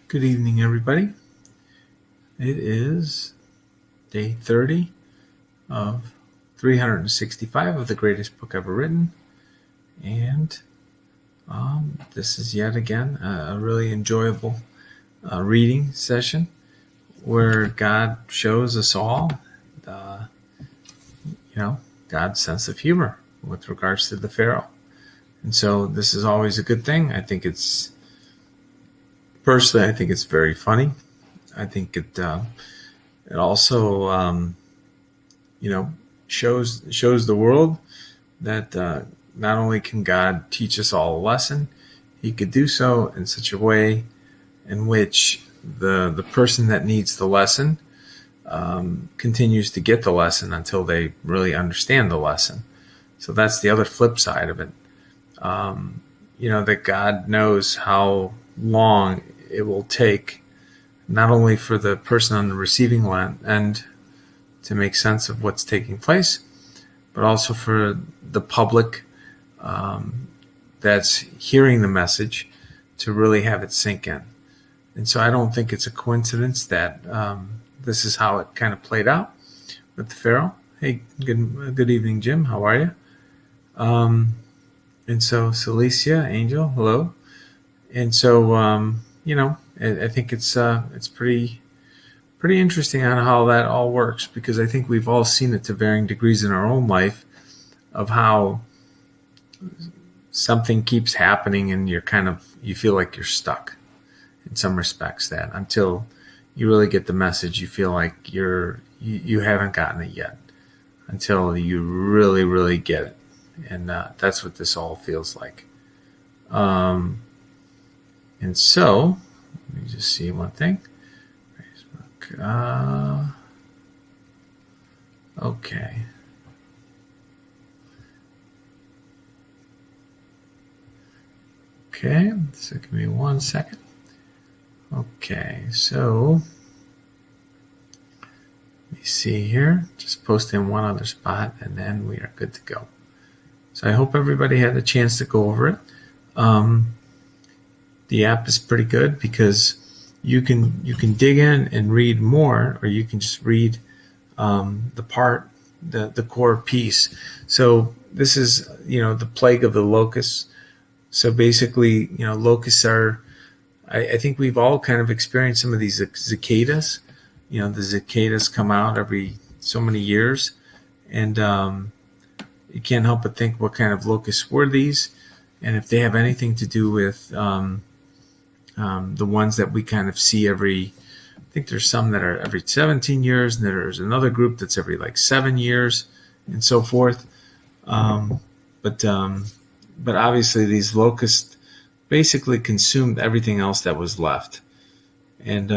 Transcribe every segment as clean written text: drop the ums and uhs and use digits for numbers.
Good evening, everybody. It is day 30 of 365 of the greatest book ever written. And this is yet again a really enjoyable reading session where God shows us all, God's sense of humor with regards to the Pharaoh. And so this is always a good thing. I think it's very funny. I think it also shows the world that not only can God teach us all a lesson, he could do so in such a way in which the person that needs the lesson continues to get the lesson until they really understand the lesson. So that's the other flip side of it. That God knows how long it will take, not only for the person on the receiving end to make sense of what's taking place, but also for the public that's hearing the message to really have it sink in. And so I don't think it's a coincidence that this is how it kind of played out with the Pharaoh. Hey, good evening, Jim. How are you? And so Celicia, Angel, hello. And so I think it's pretty interesting on how that all works, because I think we've all seen it to varying degrees in our own life of how something keeps happening and you feel like you're stuck in some respects, that until you really get the message, you feel like you haven't gotten it yet until you really, really get it. And that's what this all feels like. And so, let me just see one thing. Facebook. Okay. Okay, so give me 1 second. Okay, so let me see here. Just post in one other spot and then we are good to go. So I hope everybody had a chance to go over it. The app is pretty good because you can dig in and read more, or you can just read the core piece. So this is the plague of the locusts. So basically, locusts are, I think we've all kind of experienced some of these cicadas. The cicadas come out every so many years, and you can't help but think, what kind of locusts were these, and if they have anything to do with the ones that we kind of see I think there's some that are every 17 years, and there's another group that's every 7 years, and so forth. But obviously these locusts basically consumed everything else that was left, and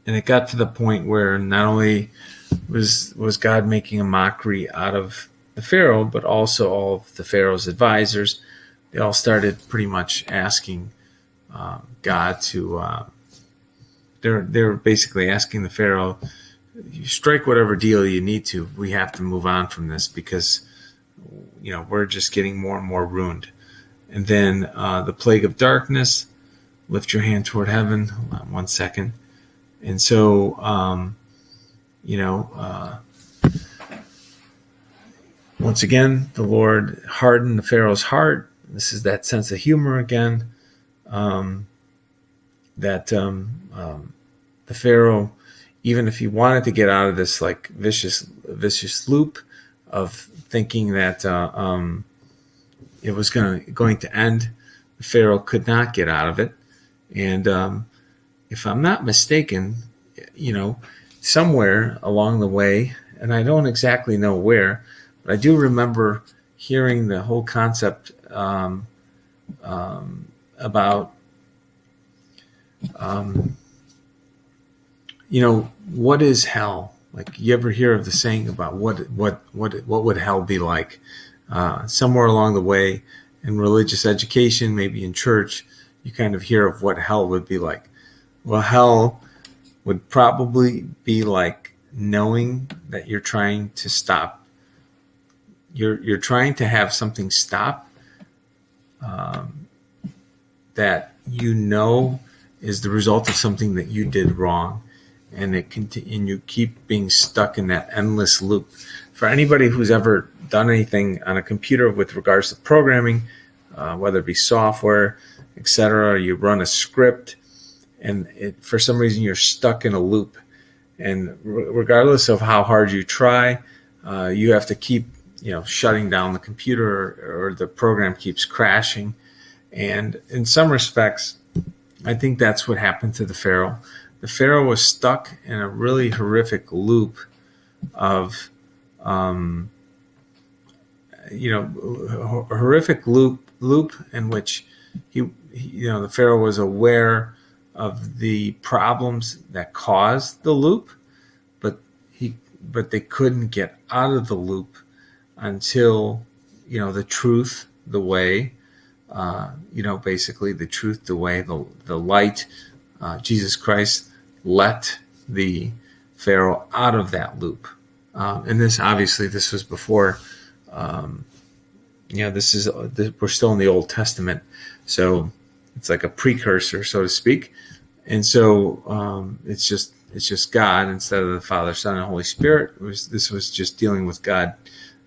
it got to the point where not only was God making a mockery out of the Pharaoh, but also all of the Pharaoh's advisors. They all started pretty much asking God to. They're basically asking the Pharaoh, "You strike whatever deal you need to. We have to move on from this because we're just getting more and more ruined." And then the plague of darkness. Lift your hand toward heaven. Hold on 1 second. And so once again, the Lord hardened the Pharaoh's heart. This is that sense of humor again. The Pharaoh, even if he wanted to get out of this vicious loop of thinking that it was going to end, the Pharaoh could not get out of it. And if I'm not mistaken, somewhere along the way, and I don't exactly know where, but I do remember hearing the whole concept about what is hell? Like, you ever hear of the saying about what would hell be like? Somewhere along the way in religious education, maybe in church, you kind of hear of what hell would be like. Well, hell would probably be like knowing that you're trying to stop. You're trying to have something stop that is the result of something that you did wrong, and and you keep being stuck in that endless loop. For anybody who's ever done anything on a computer with regards to programming, whether it be software, etc., you run a script, and for some reason you're stuck in a loop, and regardless of how hard you try, you have to keep shutting down the computer, or the program keeps crashing. And in some respects, I think that's what happened to the Pharaoh. The Pharaoh was stuck in a really horrific loop of, a horrific loop in which the Pharaoh was aware of the problems that caused the loop, but they couldn't get out of the loop until the truth, the way, basically the truth, the way, the light, Jesus Christ let the Pharaoh out of that loop. And this was before, we're still in the Old Testament, so it's like a precursor, so to speak. And so it's just God instead of the Father, Son, and Holy Spirit. This was just dealing with God.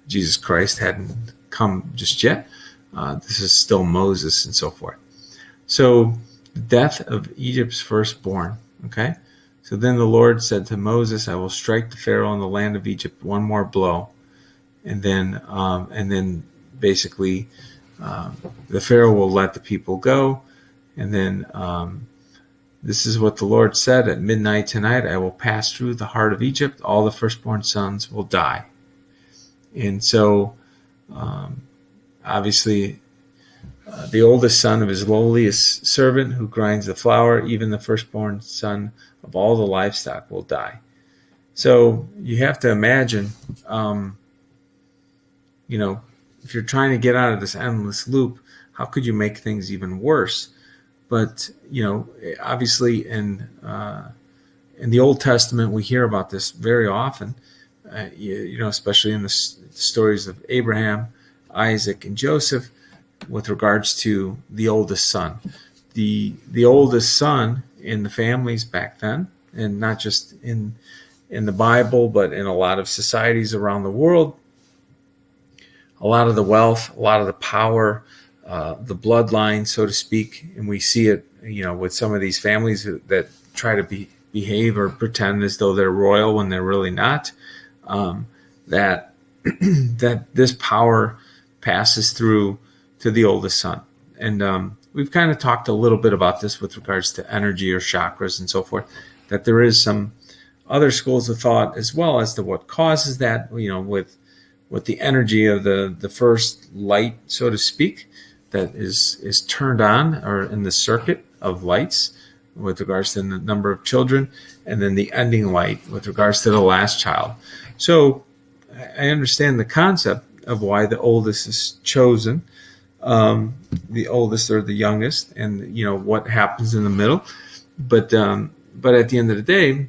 Jesus Christ hadn't come just yet. This is still Moses and so forth. So the death of Egypt's firstborn. Okay. So then the Lord said to Moses, I will strike the Pharaoh in the land of Egypt one more blow. And then basically the Pharaoh will let the people go. And then this is what the Lord said, at midnight tonight, I will pass through the heart of Egypt. All the firstborn sons will die. And so obviously the oldest son of his lowliest servant who grinds the flour, even the firstborn son of all the livestock will die. So you have to imagine, if you're trying to get out of this endless loop, how could you make things even worse? But, obviously in the Old Testament, we hear about this very often, especially in the stories of Abraham, Isaac, and Joseph, with regards to the oldest son. The oldest son in the families back then, and not just in the Bible, but in a lot of societies around the world, a lot of the wealth, a lot of the power, the bloodline, so to speak, and we see it, with some of these families that try to behave or pretend as though they're royal when they're really not. That this power passes through to the oldest son, and we've kind of talked a little bit about this with regards to energy or chakras and so forth. That there is some other schools of thought as well as to what causes that. With the energy of the first light, so to speak, that is turned on, or in the circuit of lights with regards to the number of children, and then the ending light with regards to the last child. So I understand the concept of why the oldest is chosen, the oldest or the youngest, and what happens in the middle. But at the end of the day,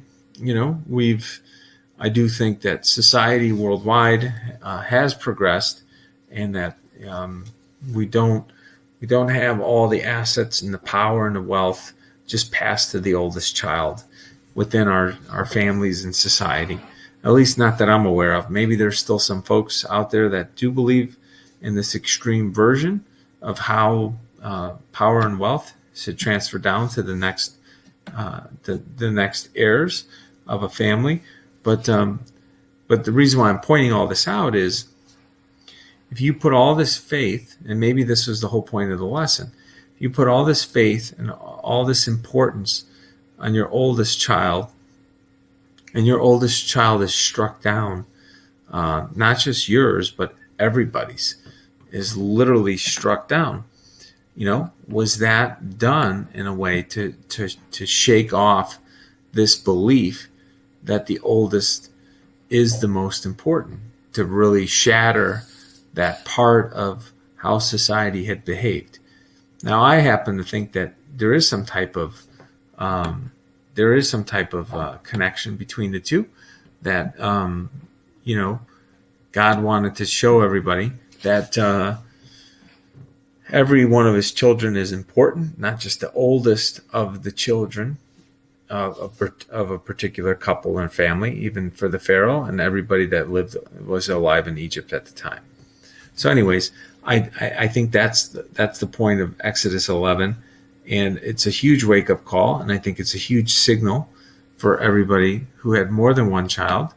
I do think that society worldwide has progressed, and that we don't have all the assets and the power and the wealth just passed to the oldest child within our families and society. At least not that I'm aware of. Maybe there's still some folks out there that do believe in this extreme version of how power and wealth should transfer down to the next heirs of a family. But the reason why I'm pointing all this out is, if you put all this faith, and maybe this was the whole point of the lesson, if you put all this faith and all this importance on your oldest child, and your oldest child is struck down, not just yours, but everybody's, is literally struck down. Was that done in a way to shake off this belief that the oldest is the most important, to really shatter that part of how society had behaved? Now, I happen to think that there is some type of connection between the two. That God wanted to show everybody that Every one of his children is important, not just the oldest of the children of a particular couple and family, even for the Pharaoh and everybody that was alive in Egypt at the time. So, anyways, I think that's the point of Exodus 11, and it's a huge wake up call, and I think it's a huge signal for everybody who had more than one child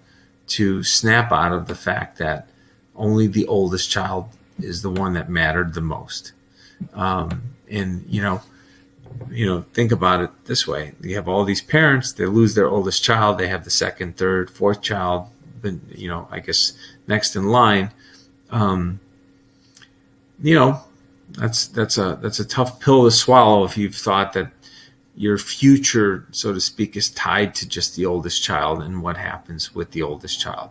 to snap out of the fact that only the oldest child is the one that mattered the most. And think about it this way: you have all these parents, they lose their oldest child, they have the second, third, fourth child, I guess next in line. That's a tough pill to swallow if you've thought that your future, so to speak, is tied to just the oldest child and what happens with the oldest child.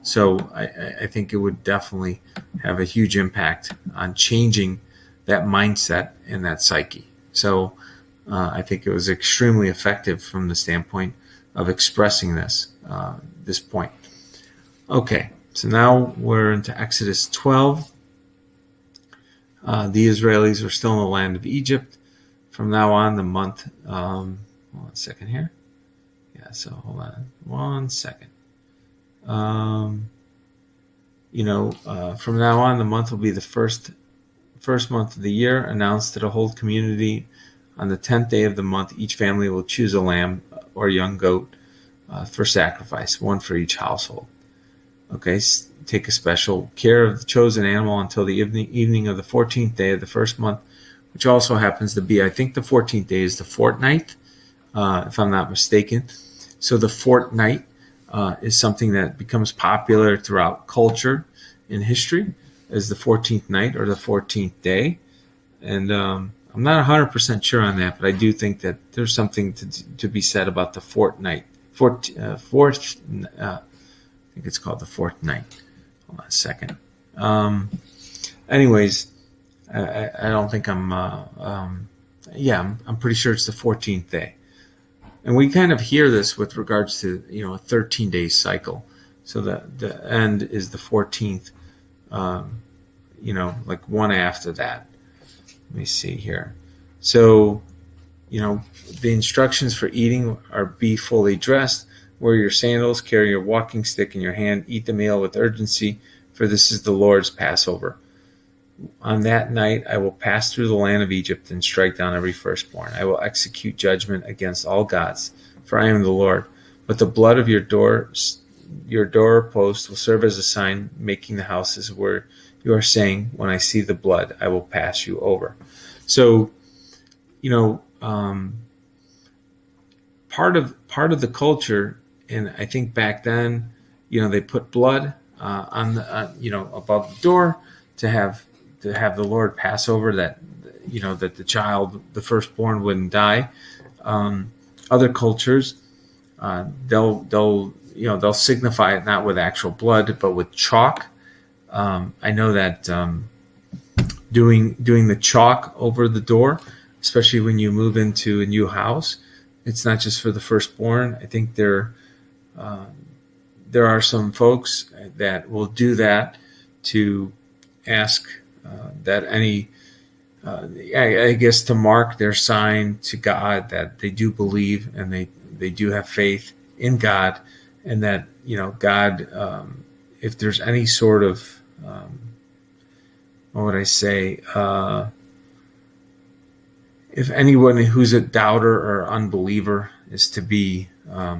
So I think it would definitely have a huge impact on changing that mindset and that psyche. So I think it was extremely effective from the standpoint of expressing this point. Okay, so now we're into Exodus 12. The Israelis are still in the land of Egypt. From now on, the month. Hold on a second here. Yeah, so hold on 1 second. From now on, the month will be the first month of the year, announced to the whole community. On the 10th day of the month, each family will choose a lamb or young goat for sacrifice, one for each household. Okay, take a special care of the chosen animal until the evening of the 14th day of the first month, which also happens to be, I think the 14th day is the fortnight, if I'm not mistaken. So the fortnight is something that becomes popular throughout culture in history as the 14th night or the 14th day. And I'm not 100% sure on that, but I do think that there's something to be said about the fortnight. I think it's called the fourth night. Hold on a second. Anyways, I don't think I'm pretty sure it's the 14th day. And we kind of hear this with regards to, a 13-day cycle. So the end is the 14th, like one after that. Let me see here. So, the instructions for eating are: be fully dressed, wear your sandals, carry your walking stick in your hand, eat the meal with urgency, for this is the Lord's Passover. On that night I will pass through the land of Egypt and strike down every firstborn. I will execute judgment against all gods, for I am the Lord. But the blood of your doorpost will serve as a sign, making the houses where you are saying, when I see the blood, I will pass you over. So, part of the culture, and I think back then, they put blood on the above the door to have the Lord pass over, that that the child, the firstborn, wouldn't die. Other cultures, they'll signify it not with actual blood but with chalk. I know that doing the chalk over the door, especially when you move into a new house, it's not just for the firstborn. I think there are some folks that will do that to ask that any, I guess, to mark their sign to God that they do believe and they do have faith in God, and that God, if there's any sort of what would I say? If anyone who's a doubter or unbeliever is to be, I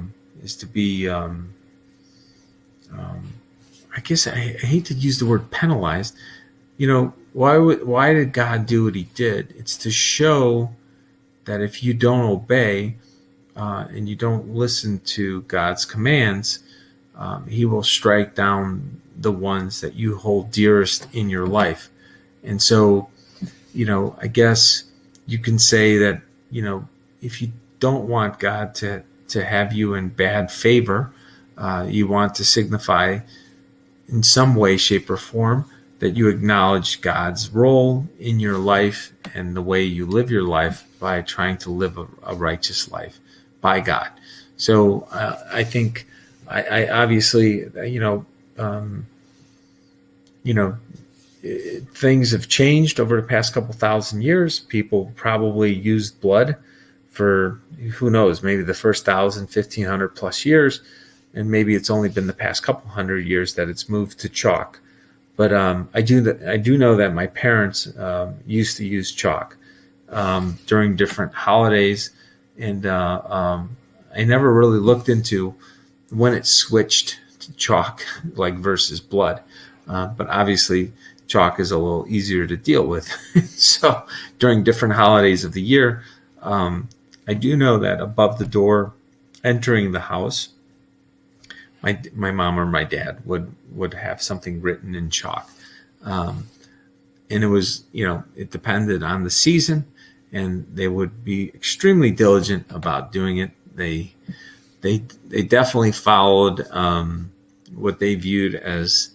guess I hate to use the word penalized. Why did God do what He did? It's to show that if you don't obey and you don't listen to God's commands, He will strike down the ones that you hold dearest in your life. And so, I guess you can say that, if you don't want God to have you in bad favor, you want to signify in some way, shape, or form that you acknowledge God's role in your life and the way you live your life by trying to live a righteous life by God. So I think I obviously, things have changed over the past couple thousand years. People probably used blood for, who knows, maybe the first 1,500 plus years, and maybe it's only been the past couple hundred years that it's moved to chalk. But I do know that my parents used to use chalk during different holidays, and I never really looked into when it switched to chalk, like versus blood. But obviously, chalk is a little easier to deal with. So during different holidays of the year, I do know that above the door entering the house, my mom or my dad would have something written in chalk. And it was, it depended on the season, and they would be extremely diligent about doing it. They definitely followed what they viewed as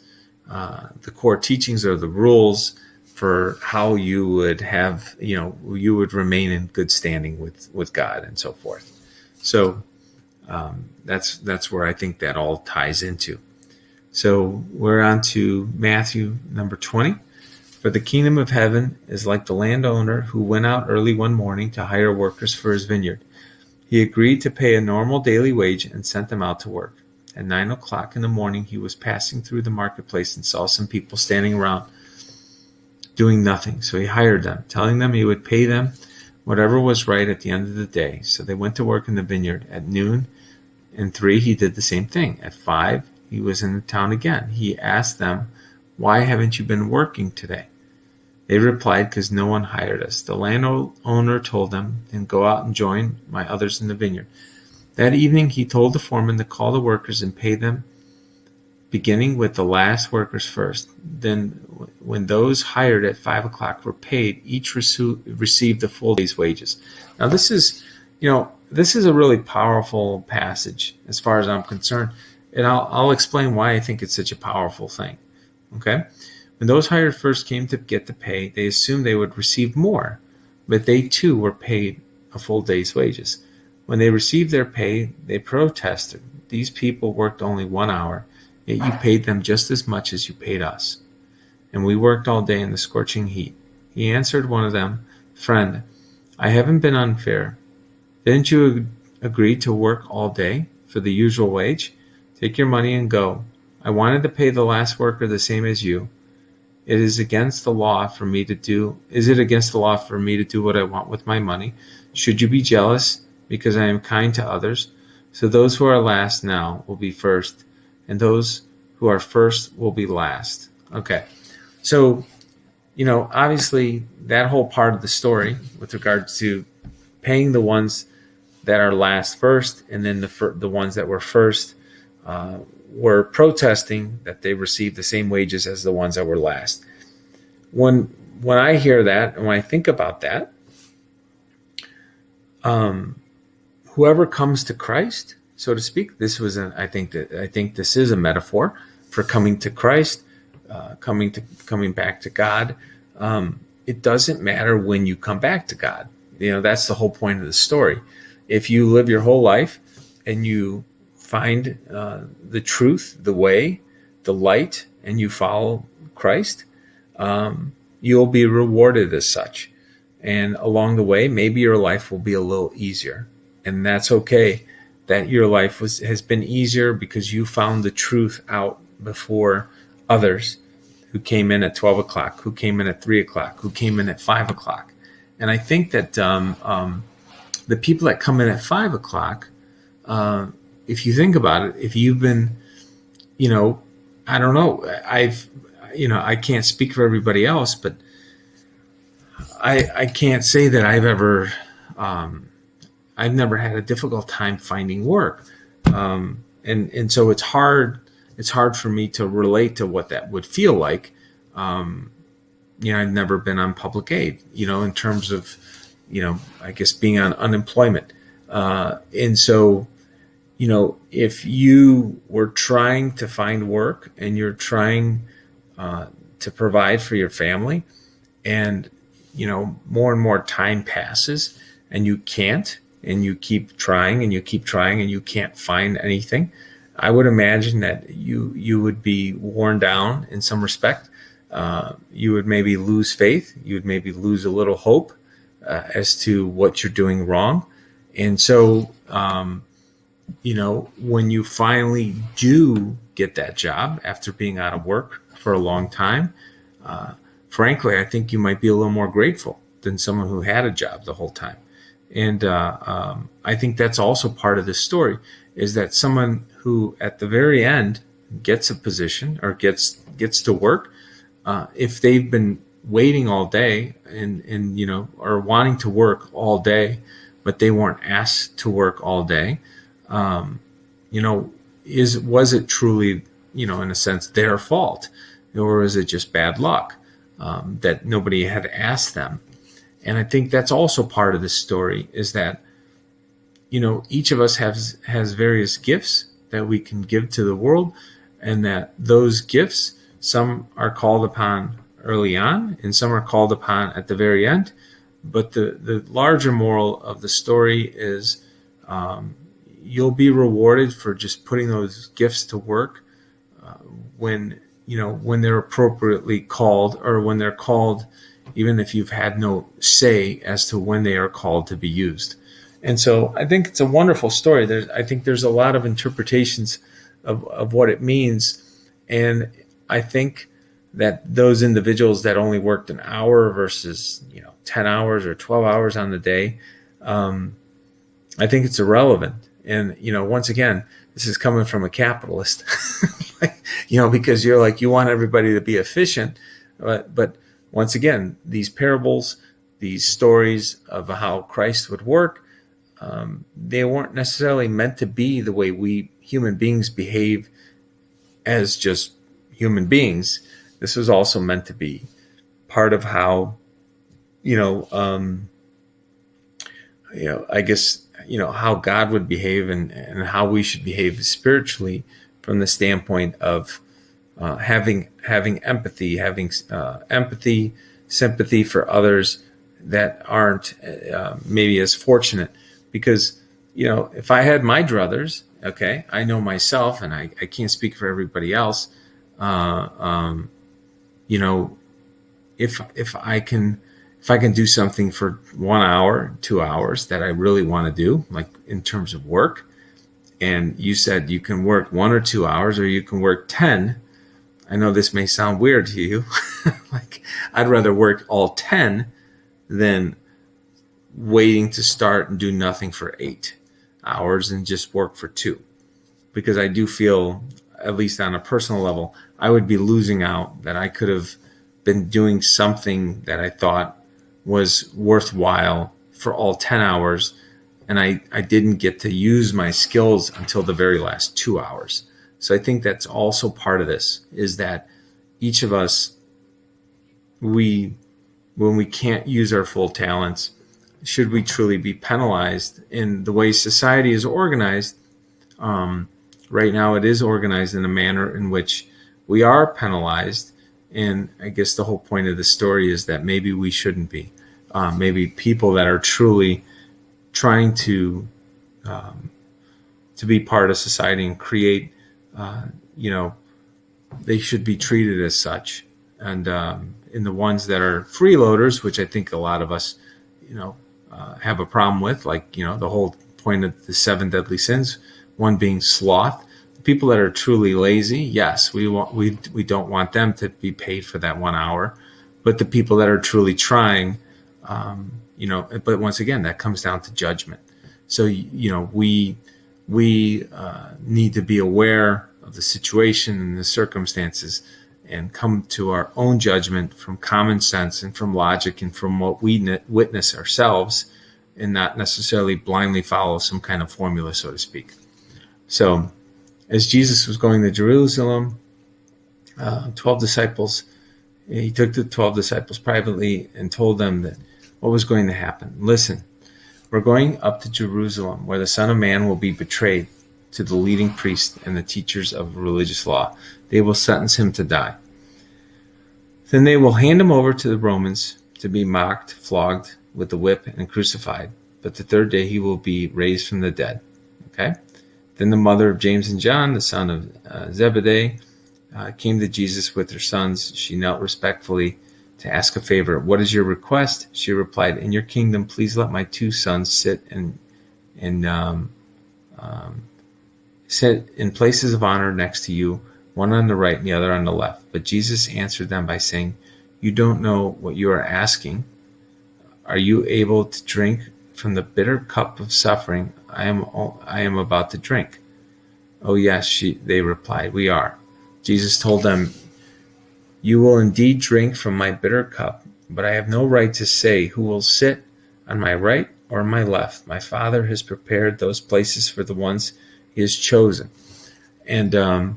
the core teachings or the rules for how you would have, you would remain in good standing with God and so forth. So that's where I think that all ties into. So we're on to Matthew number 20. For the kingdom of heaven is like the landowner who went out early one morning to hire workers for his vineyard. He agreed to pay a normal daily wage and sent them out to work. At 9 o'clock in the morning, he was passing through the marketplace and saw some people standing around doing nothing. So he hired them, telling them he would pay them whatever was right at the end of the day. So they went to work in the vineyard. At noon and 3, he did the same thing. At 5, he was in the town again. He asked them, "Why haven't you been working today?" They replied, "Because no one hired us." The landowner told them, "Then go out and join my others in the vineyard." That evening he told the foreman to call the workers and pay them, beginning with the last workers first. Then when those hired at 5 o'clock were paid, each received the full day's wages. Now this is a really powerful passage as far as I'm concerned, and I'll explain why I think it's such a powerful thing. Okay? When those hired first came to get the pay, they assumed they would receive more, but they too were paid a full day's wages. When they received their pay, they protested. "These people worked only 1 hour, yet you paid them just as much as you paid us. And we worked all day in the scorching heat." He answered one of them, "Friend, I haven't been unfair. Didn't you agree to work all day for the usual wage? Take your money and go. I wanted to pay the last worker the same as you. Is it against the law for me to do what I want with my money? Should you be jealous because I am kind to others? So those who are last now will be first, and those who are first will be last." Okay. So, obviously that whole part of the story with regards to paying the ones that are last first, and then the ones that were first were protesting that they received the same wages as the ones that were last. When I hear that and when I think about that, whoever comes to Christ, so to speak, I think this is a metaphor for coming to Christ, coming back to God. It doesn't matter when you come back to God. That's the whole point of the story. If you live your whole life and you find the truth, the way, the light, and you follow Christ, you'll be rewarded as such. And along the way, maybe your life will be a little easier. And that's okay that your life has been easier because you found the truth out before others who came in at 12 o'clock, who came in at 3 o'clock, who came in at 5 o'clock. And I think that the people that come in at 5 o'clock, if you think about it, if you've been, I don't know, I can't speak for everybody else, but I can't say that I've never had a difficult time finding work. And so it's hard for me to relate to what that would feel like. I've never been on public aid, in terms of, I guess being on unemployment. And so, if you were trying to find work and you're trying to provide for your family, and, more and more time passes and you can't, and you keep trying and you keep trying and you can't find anything, I would imagine that you would be worn down in some respect. you would maybe lose faith. You would maybe lose a little hope as to what you're doing wrong. And so, when you finally do get that job after being out of work for a long time, frankly, I think you might be a little more grateful than someone who had a job the whole time. And I think that's also part of this story, is that someone who at the very end gets a position or gets to work, if they've been waiting all day and or wanting to work all day, but they weren't asked to work all day, was it truly, in a sense, their fault, or is it just bad luck that nobody had asked them? And I think that's also part of this story, is that each of us has various gifts that we can give to the world, and that those gifts, some are called upon early on and some are called upon at the very end. But the larger moral of the story is you'll be rewarded for just putting those gifts to work when they're appropriately called, or when they're called, even if you've had no say as to when they are called to be used. And so I think it's a wonderful story. I think there's a lot of interpretations of what it means. And I think that those individuals that only worked an hour versus 10 hours or 12 hours on the day, I think it's irrelevant. And once again, this is coming from a capitalist, because you want everybody to be efficient, but once again, these parables, these stories of how Christ would work, they weren't necessarily meant to be the way we human beings behave as just human beings. This was also meant to be part of how, I guess, how God would behave and how we should behave spiritually, from the standpoint of having empathy, sympathy for others that aren't maybe as fortunate. Because, if I had my druthers, okay, I know myself, and I can't speak for everybody else. If I can do something for 1 hour, 2 hours that I really want to do, like in terms of work, and you said you can work 1 or 2 hours, or you can work 10. I know this may sound weird to you. Like, I'd rather work all 10 than waiting to start and do nothing for 8 hours and just work for 2. Because I do feel, at least on a personal level, I would be losing out, that I could have been doing something that I thought was worthwhile for all 10 hours, and I didn't get to use my skills until the very last 2 hours. So I think that's also part of this, is that each of us, when we can't use our full talents, should we truly be penalized in the way society is organized? Right now it is organized in a manner in which we are penalized. And I guess the whole point of the story is that maybe we shouldn't be. Maybe people that are truly trying to be part of society and create, they should be treated as such. And in the ones that are freeloaders, which I think a lot of us, have a problem with, like, the whole point of the 7 deadly sins, one being sloth. The people that are truly lazy, yes, we don't want them to be paid for that 1 hour, but the people that are truly trying, but once again, that comes down to judgment. So, we need to be aware of the situation and the circumstances, and come to our own judgment from common sense and from logic and from what we witness ourselves, and not necessarily blindly follow some kind of formula, so to speak. So as Jesus was going to Jerusalem, 12 disciples, he took the 12 disciples privately and told them that what was going to happen. Listen, we're going up to Jerusalem, where the Son of Man will be betrayed to the leading priests and the teachers of religious law. They will sentence him to die. Then they will hand him over to the Romans to be mocked, flogged with the whip, and crucified. But the third day he will be raised from the dead. Okay? Then the mother of James and John, the son of Zebedee, came to Jesus with her sons. She knelt respectfully to ask a favor. "What is your request?" She replied, "In your kingdom, please let my 2 sons sit sit in places of honor next to you, one on the right and the other on the left." But Jesus answered them by saying, "You don't know what you are asking. Are you able to drink from the bitter cup of suffering I am about to drink?" "Oh yes," they replied, "we are." Jesus told them, "You will indeed drink from my bitter cup, but I have no right to say who will sit on my right or my left. My Father has prepared those places for the ones he has chosen." And, so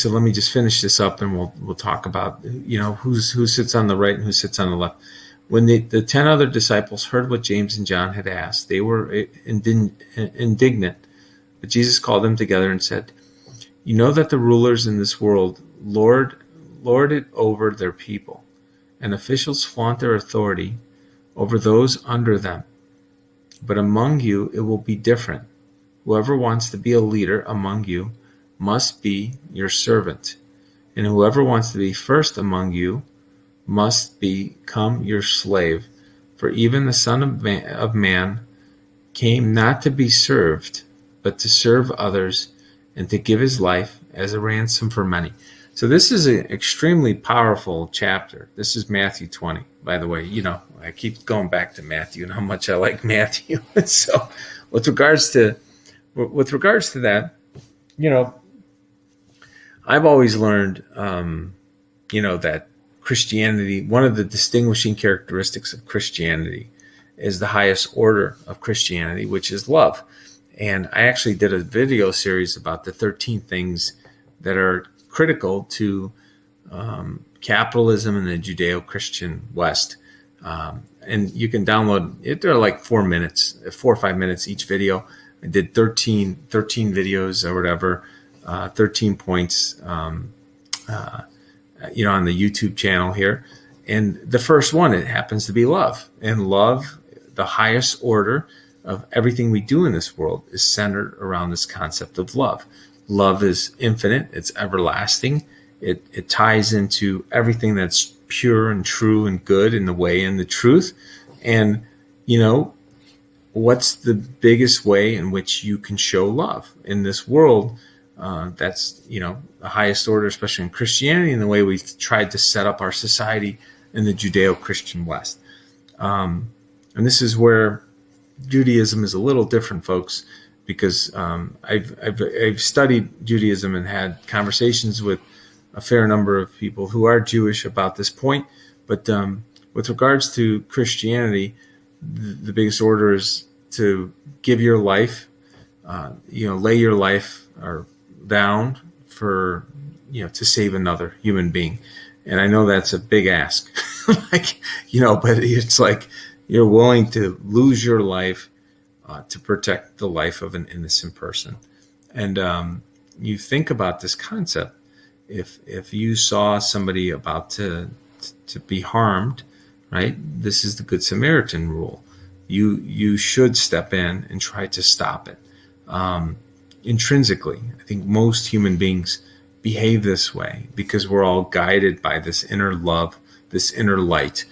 let me just finish this up and we'll talk about, who sits on the right and who sits on the left. When the 10 other disciples heard what James and John had asked, they were indignant. But Jesus called them together and said, "You know that the rulers in this world lord it over their people, and officials flaunt their authority over those under them. But among you it will be different. Whoever wants to be a leader among you must be your servant, and whoever wants to be first among you must become your slave. For even the Son of Man came not to be served, but to serve others and to give his life as a ransom for many." So this is an extremely powerful chapter. This is Matthew 20, by the way. I keep going back to Matthew and how much I like Matthew. So with regards to that, I've always learned, that Christianity, one of the distinguishing characteristics of Christianity is the highest order of Christianity, which is love. And I actually did a video series about the 13 things that are critical to capitalism in the Judeo-Christian West. And you can download it. They're like 4 or 5 minutes each video. I did 13 videos or whatever, 13 points, on the YouTube channel here. And the first one, it happens to be love. And love, the highest order of everything we do in this world, is centered around this concept of love. Love is infinite. It's everlasting. It ties into everything that's pure and true and good in the way and the truth. And, what's the biggest way in which you can show love in this world? That's, the highest order, especially in Christianity, and the way we've tried to set up our society in the Judeo-Christian West. And this is where Judaism is a little different, folks, because I've studied Judaism and had conversations with a fair number of people who are Jewish about this point. But with regards to Christianity, the biggest order is to give your life, lay your life down for, to save another human being. And I know that's a big ask, but it's like you're willing to lose your life to protect the life of an innocent person. And you think about this concept. If you saw somebody about to be harmed, right? This is the Good Samaritan rule. You should step in and try to stop it. Intrinsically, I think most human beings behave this way because we're all guided by this inner love, this inner light.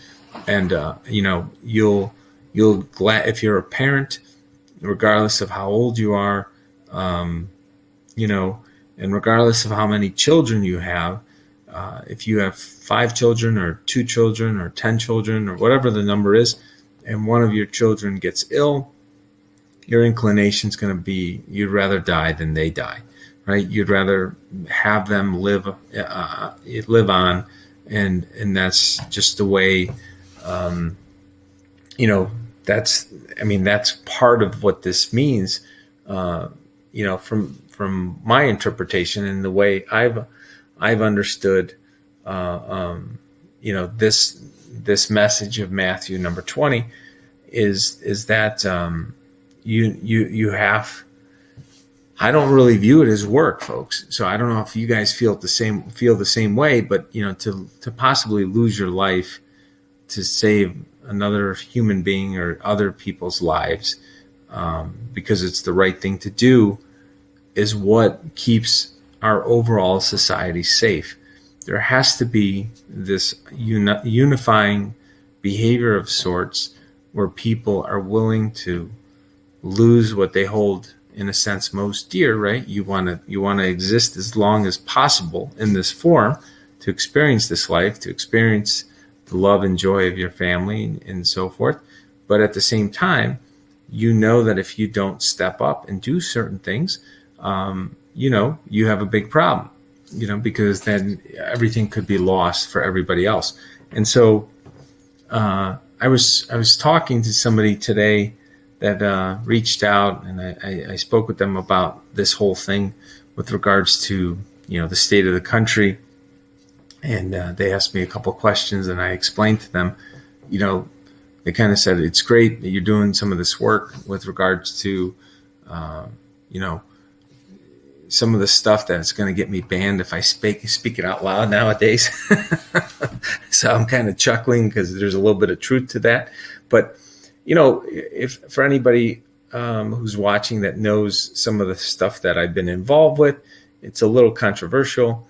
And you'll if you're a parent, regardless of how old you are, and regardless of how many children you have, if you have 5 children or 2 children or 10 children or whatever the number is, and one of your children gets ill, your inclination is going to be you'd rather die than they die, right? You'd rather have them live on, and that's just the way. That's part of what this means. From my interpretation and the way I've understood, this message of Matthew number 20 is that you have. I don't really view it as work, folks. So I don't know if you guys feel the same way, but to possibly lose your life to save another human being or other people's lives, because it's the right thing to do. is what keeps our overall society safe. There has to be this unifying behavior of sorts where people are willing to lose what they hold in a sense most dear, right? You want to exist as long as possible in this form to experience this life, to experience the love and joy of your family and so forth. But at the same time, you know that if you don't step up and do certain things, you have a big problem, because then everything could be lost for everybody else. And so I was talking to somebody today that reached out, and I spoke with them about this whole thing with regards to the state of the country, and they asked me a couple questions, and I explained to them, they kind of said it's great that you're doing some of this work with regards to some of the stuff that's going to get me banned if I speak it out loud nowadays. So I'm kind of chuckling because there's a little bit of truth to that. But if for anybody who's watching that knows some of the stuff that I've been involved with, it's a little controversial.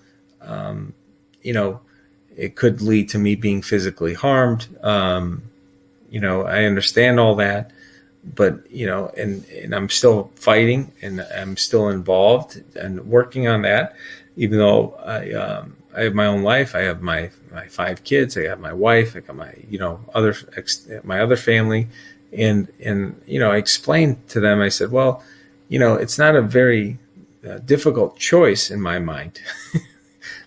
It could lead to me being physically harmed. I understand all that, but and I'm still fighting, and I'm still involved and working on that. Even though I have my own life, I have my 5 kids, I have my wife, I got my my other family, and I explained to them. I said, well, it's not a very difficult choice in my mind,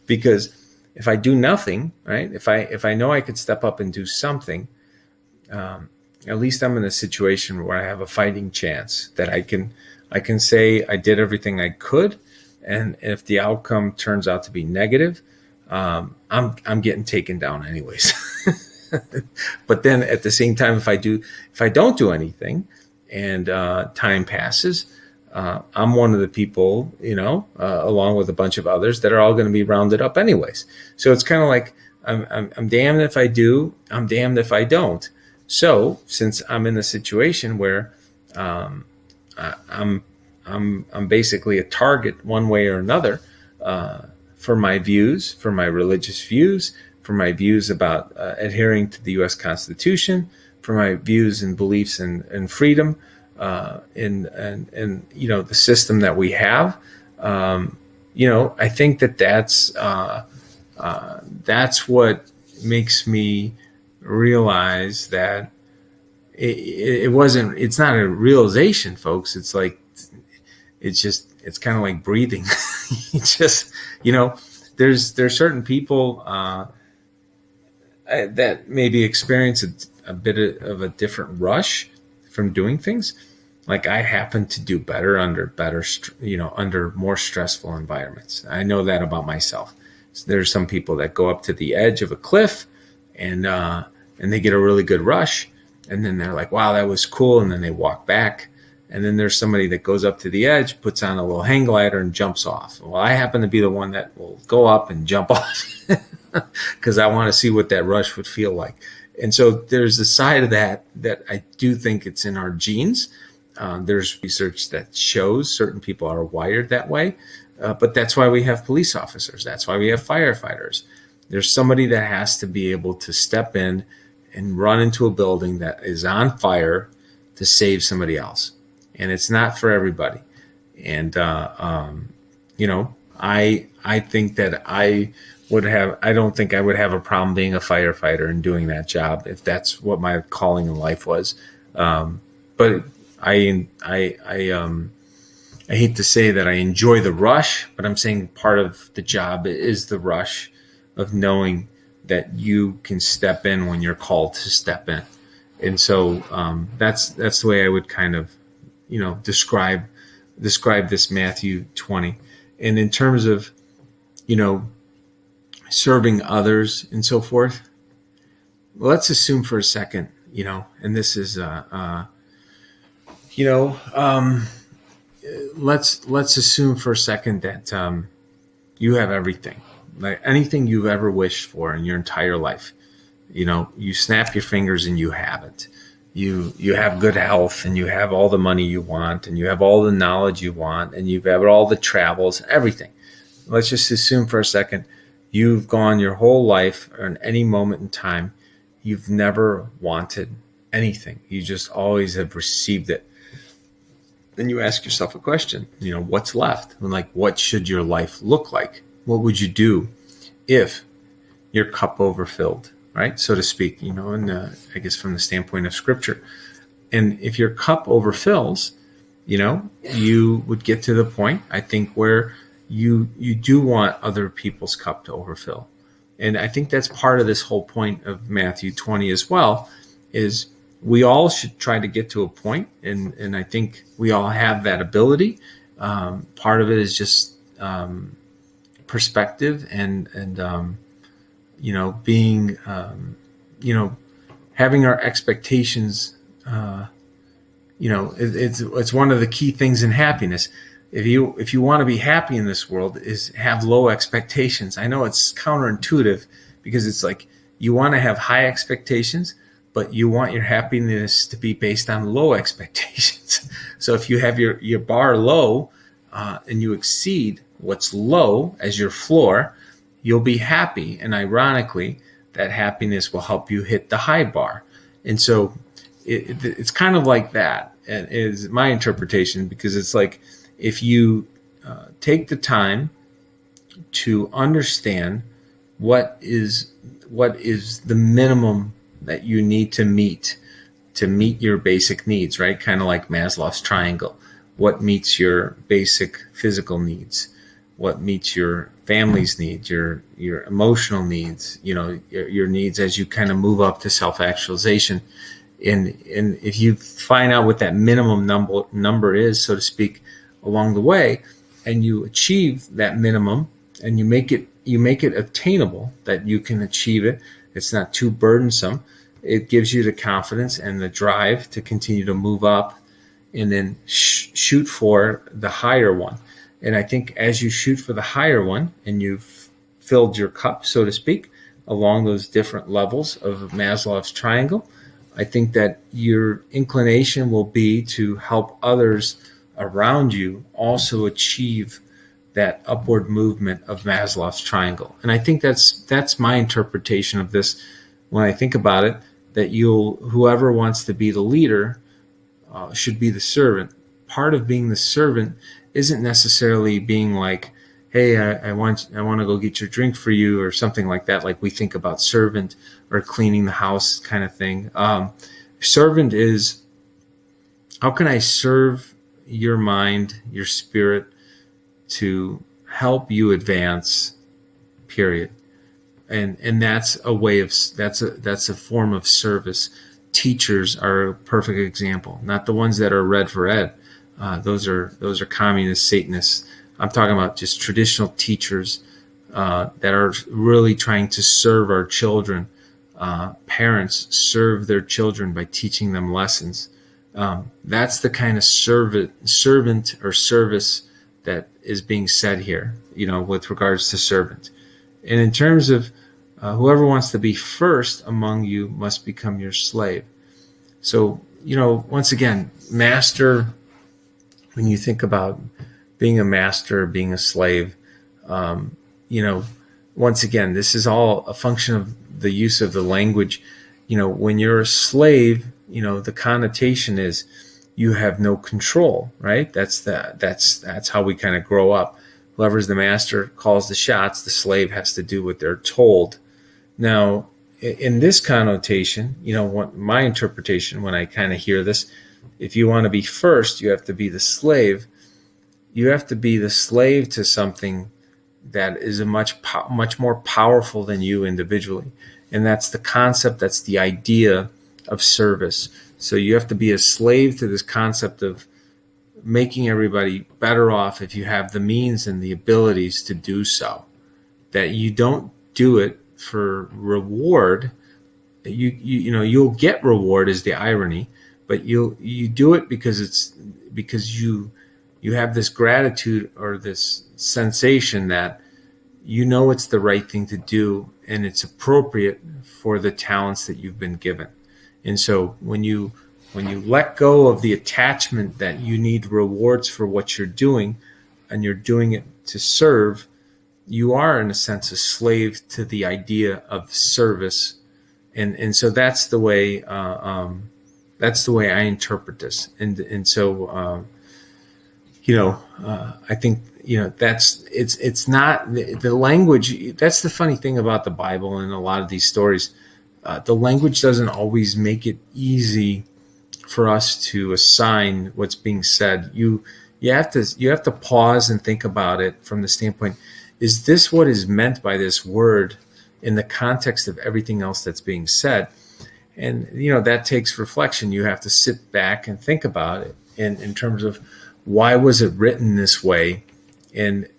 because if I do nothing, right? If I know I could step up and do something. At least I'm in a situation where I have a fighting chance that I can say I did everything I could, and if the outcome turns out to be negative, I'm getting taken down anyways. But then at the same time, if I don't do anything, and time passes, I'm one of the people, along with a bunch of others that are all going to be rounded up anyways. So it's kind of like I'm damned if I do, I'm damned if I don't. So, since I'm in a situation where I'm basically a target one way or another for my views, for my religious views, for my views about adhering to the U.S. Constitution, for my views and beliefs and freedom, in the system that we have, I think that's what makes me realize that it's not a realization, folks. It's like, it's kind of like breathing. There's certain people that maybe experience a bit of a different rush from doing things. Like, I happen to do better under more stressful environments. I know that about myself. So there's some people that go up to the edge of a cliff, and they get a really good rush, and then they're like, wow, that was cool, and then they walk back. And then there's somebody that goes up to the edge, puts on a little hang glider, and jumps off. Well, I happen to be the one that will go up and jump off because I want to see what that rush would feel like. And so there's a side of that I do think it's in our genes. There's research that shows certain people are wired that way, but that's why we have police officers. That's why we have firefighters. There's somebody that has to be able to step in and run into a building that is on fire to save somebody else. And it's not for everybody. And, I think that I don't think I would have a problem being a firefighter and doing that job if that's what my calling in life was. But I hate to say that I enjoy the rush, but I'm saying part of the job is the rush of knowing that you can step in when you're called to step in. And so that's the way I would kind of, describe this Matthew 20. And in terms of, serving others and so forth, let's assume for a second, and this is, let's assume for a second that you have everything, like anything you've ever wished for in your entire life. You snap your fingers and you have it. you have good health, and you have all the money you want, and you have all the knowledge you want, and you've had all the travels, everything. Let's just assume for a second you've gone your whole life, or in any moment in time, you've never wanted anything. You just always have received it. Then you ask yourself a question, what's left? And like, what should your life look like? What would you do if your cup overfilled, right? So to speak, and I guess from the standpoint of scripture. And if your cup overfills, you would get to the point, I think, where you do want other people's cup to overfill. And I think that's part of this whole point of Matthew 20 as well, is we all should try to get to a point, and I think we all have that ability. Part of it is just perspective and being, having our expectations, it's one of the key things in happiness. If you want to be happy in this world, is have low expectations. I know it's counterintuitive, because it's like you want to have high expectations, but you want your happiness to be based on low expectations. So if you have your bar low, and you exceed what's low as your floor, you'll be happy. And ironically, that happiness will help you hit the high bar. And so it's kind of like that, and is my interpretation, because it's like, if you take the time to understand what is the minimum that you need to meet your basic needs, right? Kind of like Maslow's triangle. What meets your basic physical needs? What meets your family's needs, your emotional needs, your needs as you kind of move up to self-actualization. And if you find out what that minimum number is, so to speak, along the way, and you achieve that minimum, and you make it attainable, that you can achieve it, it's not too burdensome, it gives you the confidence and the drive to continue to move up, and then shoot for the higher one. And I think as you shoot for the higher one, and you've filled your cup, so to speak, along those different levels of Maslow's triangle, I think that your inclination will be to help others around you also achieve that upward movement of Maslow's triangle. And I think that's my interpretation of this when I think about it, that whoever wants to be the leader should be the servant. Part of being the servant isn't necessarily being like, hey, I want to go get your drink for you, or something like that, like we think about servant or cleaning the house kind of thing. Servant is, how can I serve your mind, your spirit, to help you advance, period. And that's a way of, that's a form of service. Teachers are a perfect example, not the ones that are read for ed. Those are communist Satanists. I'm talking about just traditional teachers that are really trying to serve our children. Parents serve their children by teaching them lessons. That's the kind of servant or service that is being said here, with regards to servant. And in terms of whoever wants to be first among you must become your slave. So, once again, master, when you think about being a master, being a slave, once again, this is all a function of the use of the language. When you're a slave, the connotation is you have no control, right? That's how we kind of grow up. Whoever's the master calls the shots. The slave has to do what they're told. Now, in this connotation, my interpretation when I kind of hear this, if you want to be first, you have to be the slave. You have to be the slave to something that is a much more powerful than you individually. And that's the concept, that's the idea of service. So you have to be a slave to this concept of making everybody better off if you have the means and the abilities to do so. That you don't do it for reward. You'll get reward is the irony, but you do it because you have this gratitude or this sensation that it's the right thing to do and it's appropriate for the talents that you've been given. And so when you when you let go of the attachment that you need rewards for what you're doing, and you're doing it to serve, you are in a sense a slave to the idea of service. And so that's the way I interpret this. And so I think it's not the language. That's the funny thing about the Bible and a lot of these stories. The language doesn't always make it easy for us to assign what's being said. You have to pause and think about it from the standpoint: is this what is meant by this word in the context of everything else that's being said? And that takes reflection. You have to sit back and think about it in terms of why was it written this way. And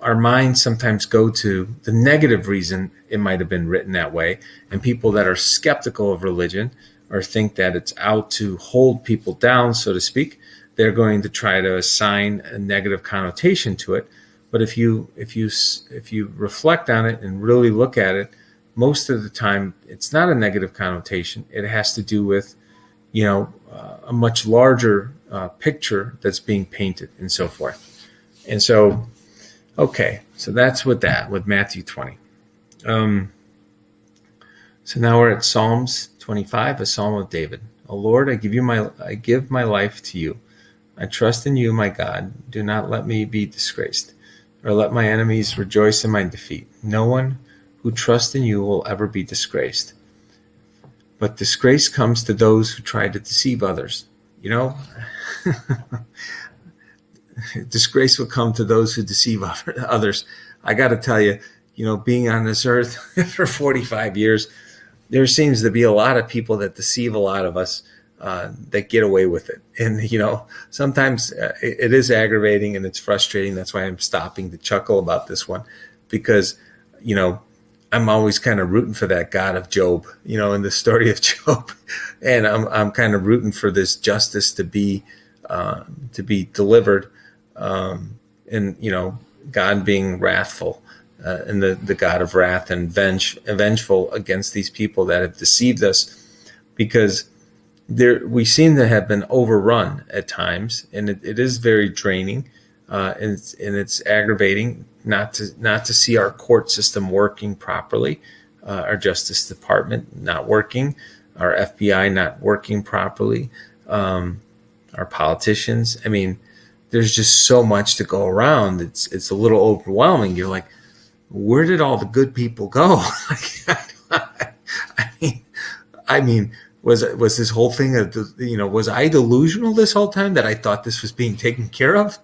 our minds sometimes go to the negative reason it might have been written that way. And people that are skeptical of religion or think that it's out to hold people down, so to speak, they're going to try to assign a negative connotation to it. But if you reflect on it and really look at it, most of the time it's not a negative connotation. It has to do with a much larger picture that's being painted and so forth. And so, okay, so that's with Matthew 20. So now we're at Psalms 25, a Psalm of David. O Lord, I give my life to you. I trust in you, my God. Do not let me be disgraced, or let my enemies rejoice in my defeat. No one who trusts in you will ever be disgraced. But disgrace comes to those who try to deceive others. Disgrace will come to those who deceive others. I got to tell you, being on this earth for 45 years, there seems to be a lot of people that deceive a lot of us that get away with it. And, sometimes it is aggravating and it's frustrating. That's why I'm stopping to chuckle about this one, because, I'm always kind of rooting for that God of Job, in the story of Job. And I'm kind of rooting for this justice to be delivered. And, God being wrathful, and the God of wrath and vengeful against these people that have deceived us, because we seem to have been overrun at times, and it is very draining, and it's aggravating not to see our court system working properly, our Justice Department not working, our FBI not working properly, our politicians. I mean, there's just so much to go around. It's a little overwhelming. You're like, where did all the good people go? I mean, was this whole thing was I delusional this whole time that I thought this was being taken care of?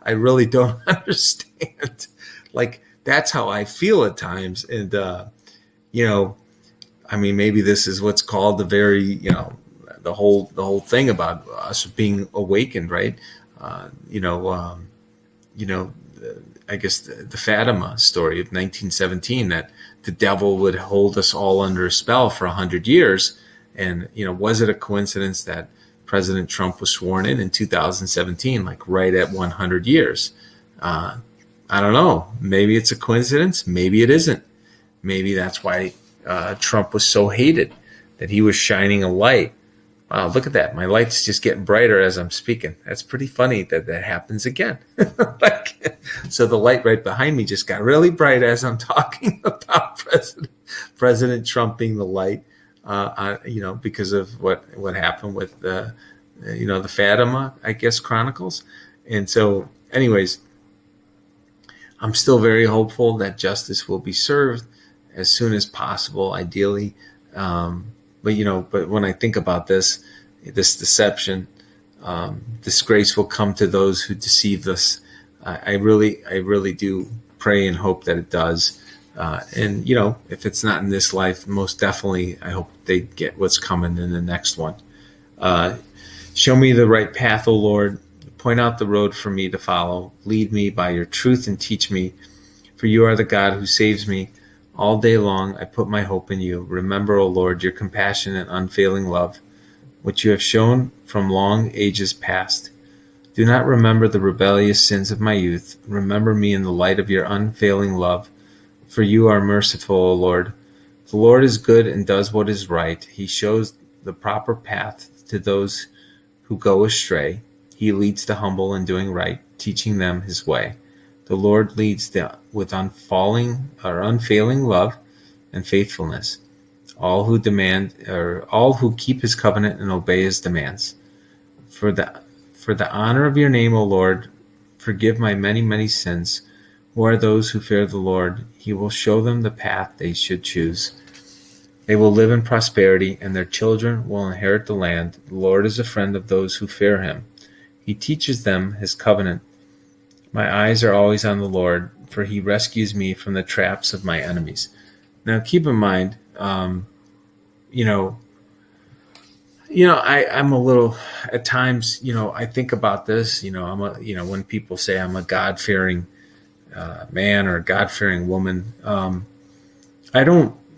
I really don't understand. That's how I feel at times. And maybe this is what's called the very, the whole thing about us being awakened, right? I guess the Fatima story of 1917, that the devil would hold us all under a spell for 100 years. And, was it a coincidence that President Trump was sworn in 2017, right at 100 years? I don't know. Maybe it's a coincidence. Maybe it isn't. Maybe that's why Trump was so hated, that he was shining a light. Wow, look at that. My light's just getting brighter as I'm speaking. That's pretty funny that happens again. So the light right behind me just got really bright as I'm talking about President Trump being the light, because of what happened with the Fatima, I guess, Chronicles. And so anyways, I'm still very hopeful that justice will be served as soon as possible, ideally. But when I think about this deception, disgrace will come to those who deceived us. I really do pray and hope that it does. And if it's not in this life, most definitely, I hope they get what's coming in the next one. Show me the right path, O Lord. Point out the road for me to follow. Lead me by your truth and teach me, for you are the God who saves me. All day long I put my hope in you. Remember, O Lord, your compassion and unfailing love, which you have shown from long ages past. Do not remember the rebellious sins of my youth. Remember me in the light of your unfailing love, for you are merciful, O Lord. The Lord is good and does what is right. He shows the proper path to those who go astray. He leads the humble in doing right, teaching them his way. The Lord leads with unfailing love and faithfulness. All who keep his covenant and obey his demands. For the honor of your name, O Lord, forgive my many, many sins. Who are those who fear the Lord? He will show them the path they should choose. They will live in prosperity, and their children will inherit the land. The Lord is a friend of those who fear him. He teaches them his covenant. My eyes are always on the Lord, for he rescues me from the traps of my enemies. Now, keep in mind, I'm a little, at times, I think about this, when people say I'm a God-fearing man or a God-fearing woman,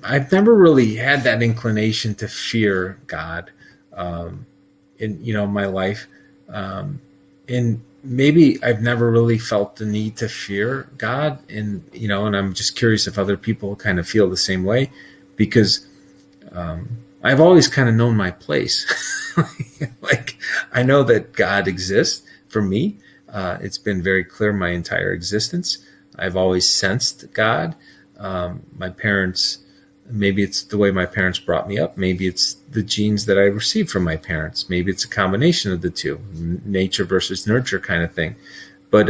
I've never really had that inclination to fear God, in my life. And maybe I've never really felt the need to fear God. And I'm just curious if other people kind of feel the same way, because I've always kind of known my place. Like, I know that God exists for me. It's been very clear my entire existence. I've always sensed God. My parents, maybe it's the way my parents brought me up. Maybe it's the genes that I received from my parents. Maybe it's a combination of the two, nature versus nurture kind of thing. But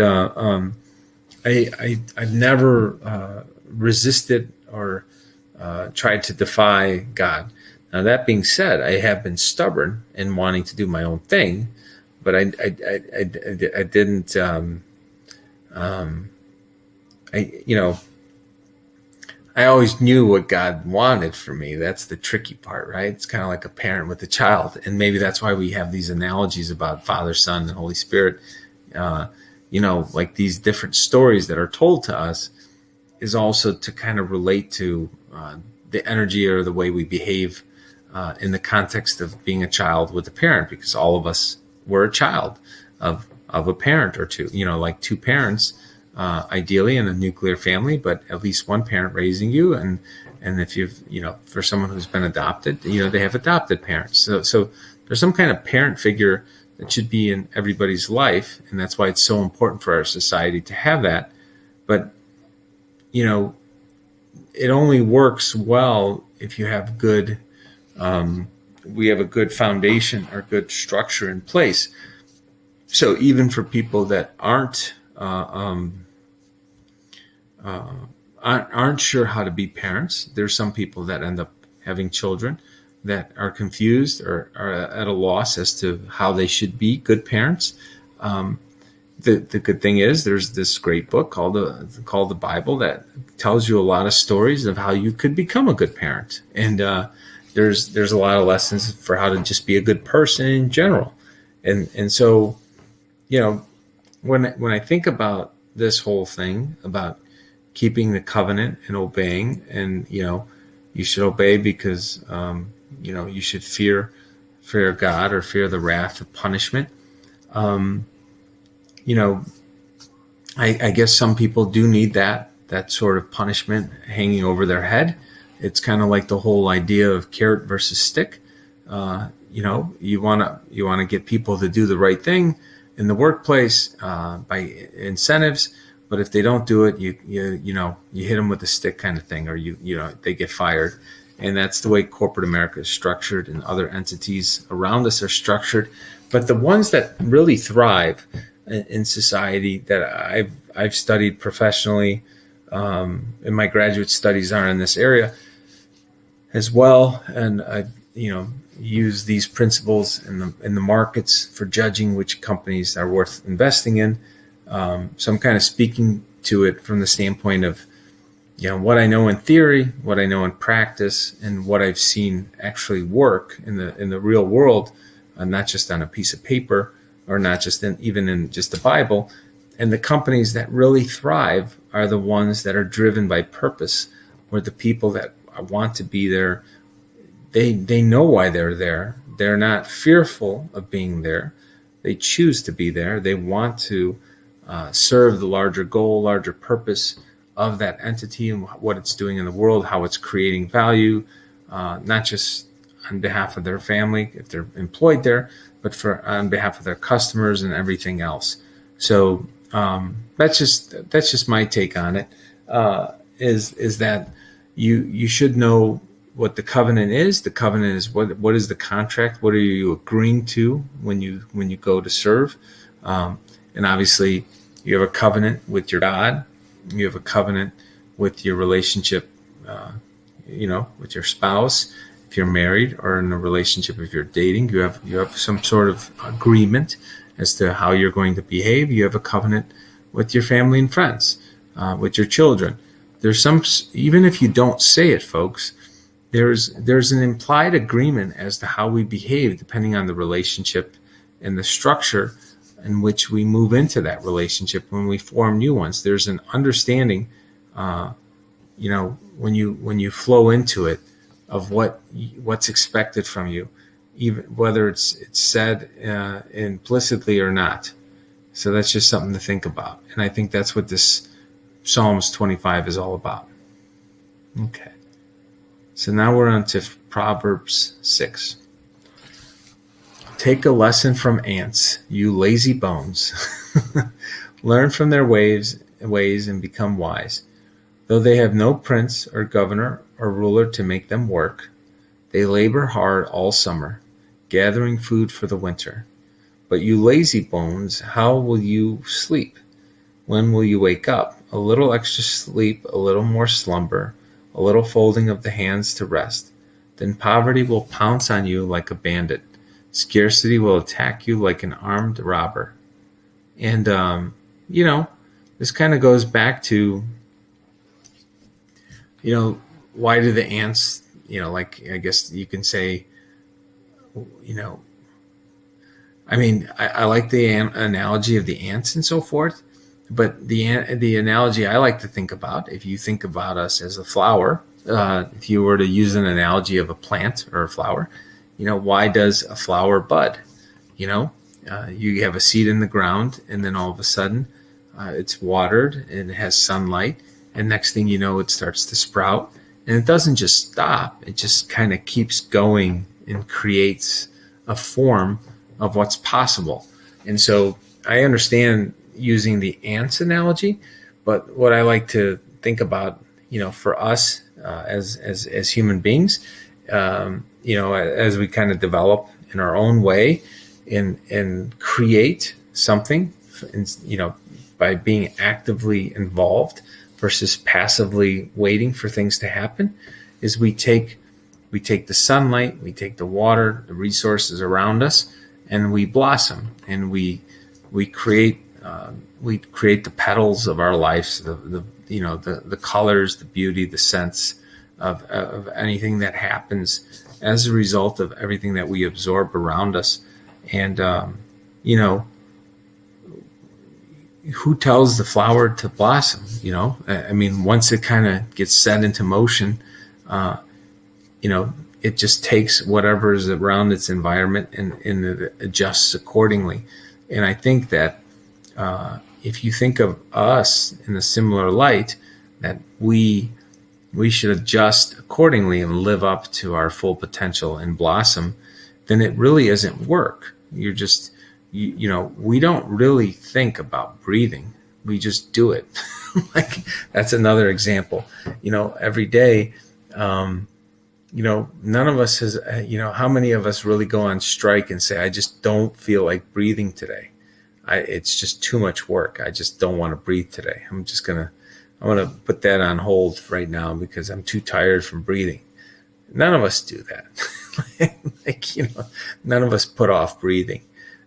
I've never resisted or tried to defy God. Now, that being said, I have been stubborn in wanting to do my own thing, but I didn't. I always knew what God wanted for me. That's the tricky part, right? It's kind of like a parent with a child, and maybe that's why we have these analogies about Father, Son, and Holy Spirit. Like these different stories that are told to us, is also to kind of relate to the energy or the way we behave in the context of being a child with a parent, because all of us were a child of a parent or two, like two parents, ideally in a nuclear family, but at least one parent raising you. And if you've, for someone who's been adopted, they have adopted parents. So there's some kind of parent figure that should be in everybody's life. And that's why it's so important for our society to have that. But, it only works well if you have we have a good foundation or good structure in place. So even for people that aren't sure how to be parents, there's some people that end up having children that are confused or are at a loss as to how they should be good parents. The good thing is there's this great book called the Bible that tells you a lot of stories of how you could become a good parent, and there's a lot of lessons for how to just be a good person in general, and so when I think about this whole thing about keeping the covenant and obeying, and you should obey because you should fear God or fear the wrath of punishment. I guess some people do need that sort of punishment hanging over their head. It's kind of like the whole idea of carrot versus stick. You want to get people to do the right thing in the workplace by incentives, but if they don't do it, you hit them with a stick kind of thing, or they get fired. And that's the way corporate America is structured, and other entities around us are structured. But the ones that really thrive in society that I've studied professionally, and my graduate studies are in this area as well, and I've use these principles in the markets for judging which companies are worth investing in. So I'm kind of speaking to it from the standpoint of what I know in theory, what I know in practice, and what I've seen actually work in the real world, not just on a piece of paper, or not just even in just the Bible. And the companies that really thrive are the ones that are driven by purpose, where the people that want to be there, they know why they're there. They're not fearful of being there. They choose to be there. They want to serve the larger goal, larger purpose of that entity and what it's doing in the world, how it's creating value, not just on behalf of their family if they're employed there, but on behalf of their customers and everything else. So that's just my take on it. Is that you should know what the covenant is. The covenant is what is the contract? What are you agreeing to when you go to serve? And obviously, you have a covenant with your God. You have a covenant with your relationship, with your spouse. If you're married or in a relationship, if you're dating, you have some sort of agreement as to how you're going to behave. You have a covenant with your family and friends, with your children. There's even if you don't say it, folks, there's an implied agreement as to how we behave depending on the relationship and the structure in which we move into that relationship when we form new ones. There's an understanding, when you flow into it, of what's expected from you, even whether it's said implicitly or not. So that's just something to think about, and I think that's what this Psalms 25 is all about. Okay, so now we're on to Proverbs 6. Take a lesson from ants, you lazy bones. Learn from their ways and become wise. Though they have no prince or governor or ruler to make them work, they labor hard all summer, gathering food for the winter. But you lazy bones, how will you sleep? When will you wake up? A little extra sleep, a little more slumber, a little folding of the hands to rest. Then poverty will pounce on you like a bandit. Scarcity will attack you like an armed robber. And, this kind of goes back to, why do the ants, I guess you can say, I like the analogy of the ants and so forth, but the analogy I like to think about, if you think about us as a flower, if you were to use an analogy of a plant or a flower, why does a flower bud? You have a seed in the ground, and then all of a sudden it's watered and it has sunlight, and next thing you know, it starts to sprout, and it doesn't just stop. It just kind of keeps going and creates a form of what's possible. And so I understand using the ants analogy, but what I like to think about, for us as human beings, as we kind of develop in our own way and create something, by being actively involved versus passively waiting for things to happen, is we take the sunlight, we take the water, the resources around us, and we blossom, and we create the petals of our lives, the colors, the beauty, the scents of anything that happens as a result of everything that we absorb around us. And who tells the flower to blossom? Once it kind of gets set into motion, it just takes whatever is around its environment and it adjusts accordingly. And I think that if you think of us in a similar light, that we should adjust accordingly and live up to our full potential and blossom, then it really isn't work. You're just, we don't really think about breathing. We just do it. That's another example. Every day, none of us has, how many of us really go on strike and say, I just don't feel like breathing today. It's just too much work. I just don't want to breathe today. I'm going to put that on hold right now because I'm too tired from breathing. None of us do that. None of us put off breathing,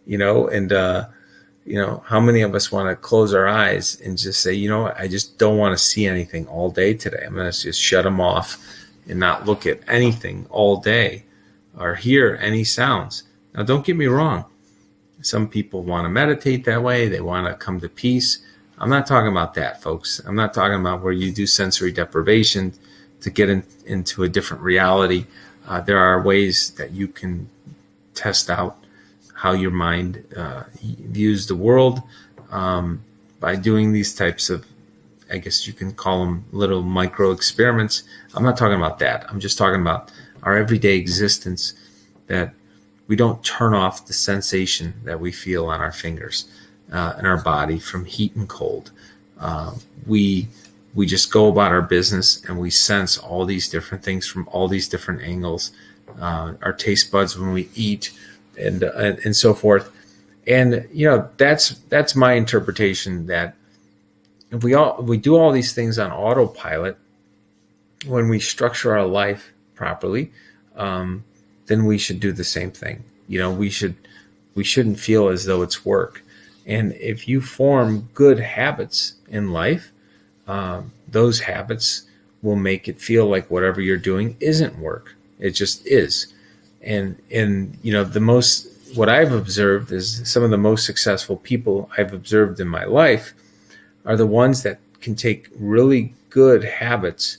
and how many of us want to close our eyes and just say, I just don't want to see anything all day today. I'm going to just shut them off and not look at anything all day or hear any sounds. Now, don't get me wrong. Some people want to meditate that way. They want to come to peace. I'm not talking about that, folks. I'm not talking about where you do sensory deprivation to get into a different reality. There are ways that you can test out how your mind views the world by doing these types of, I guess you can call them little micro experiments. I'm not talking about that. I'm just talking about our everyday existence, that we don't turn off the sensation that we feel on our fingers in our body from heat and cold. We just go about our business and we sense all these different things from all these different angles. Our taste buds when we eat, and so forth. And that's my interpretation, that if we do all these things on autopilot, when we structure our life properly, then we should do the same thing. We shouldn't feel as though it's work. And if you form good habits in life, those habits will make it feel like whatever you're doing isn't work. It just is. And what I've observed is some of the most successful people I've observed in my life are the ones that can take really good habits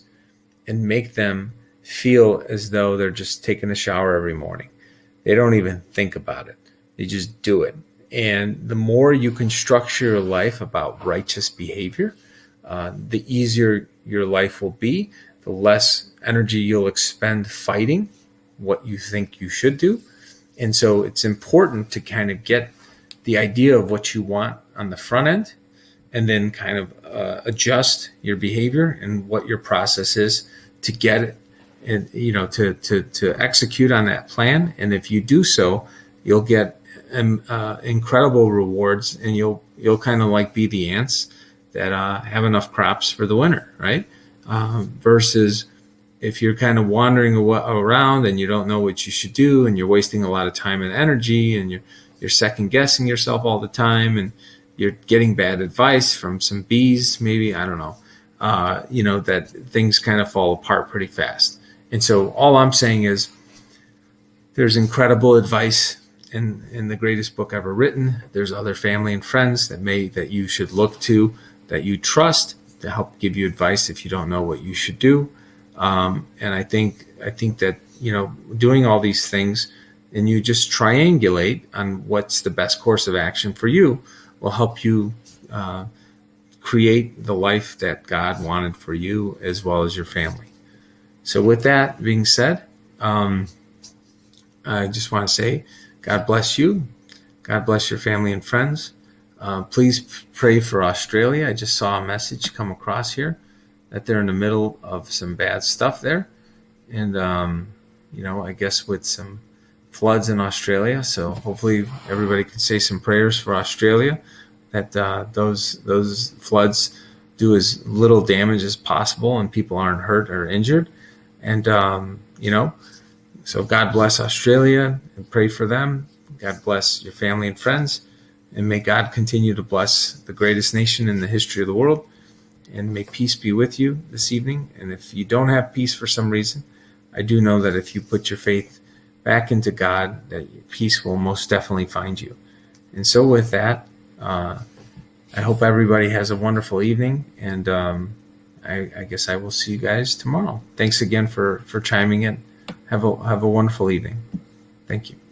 and make them feel as though they're just taking a shower every morning. They don't even think about it. They just do it. And the more you can structure your life about righteous behavior, the easier your life will be, the less energy you'll expend fighting what you think you should do. And so it's important to kind of get the idea of what you want on the front end, and then kind of adjust your behavior and what your process is to get it, and to execute on that plan. And if you do so, you'll get incredible rewards, and you'll kind of like be the ants that have enough crops for the winter, right? Versus if you're kind of wandering around and you don't know what you should do, and you're wasting a lot of time and energy, and you're second guessing yourself all the time, and you're getting bad advice from some bees, maybe, I don't know, that things kind of fall apart pretty fast. And so all I'm saying is there's incredible advice in the greatest book ever written. There's other family and friends that you should look to, that you trust, to help give you advice if you don't know what you should do. And I think that, doing all these things, and you just triangulate on what's the best course of action for you, will help you create the life that God wanted for you as well as your family. So with that being said, I just want to say, God bless you. God bless your family and friends. Please pray for Australia. I just saw a message come across here that they're in the middle of some bad stuff there. And, I guess with some floods in Australia. So hopefully everybody can say some prayers for Australia, that those floods do as little damage as possible and people aren't hurt or injured. And, so God bless Australia, and pray for them. God bless your family and friends. And may God continue to bless the greatest nation in the history of the world. And may peace be with you this evening. And if you don't have peace for some reason, I do know that if you put your faith back into God, that peace will most definitely find you. And so with that, I hope everybody has a wonderful evening. And I guess I will see you guys tomorrow. Thanks again for chiming in. Have a wonderful evening. Thank you.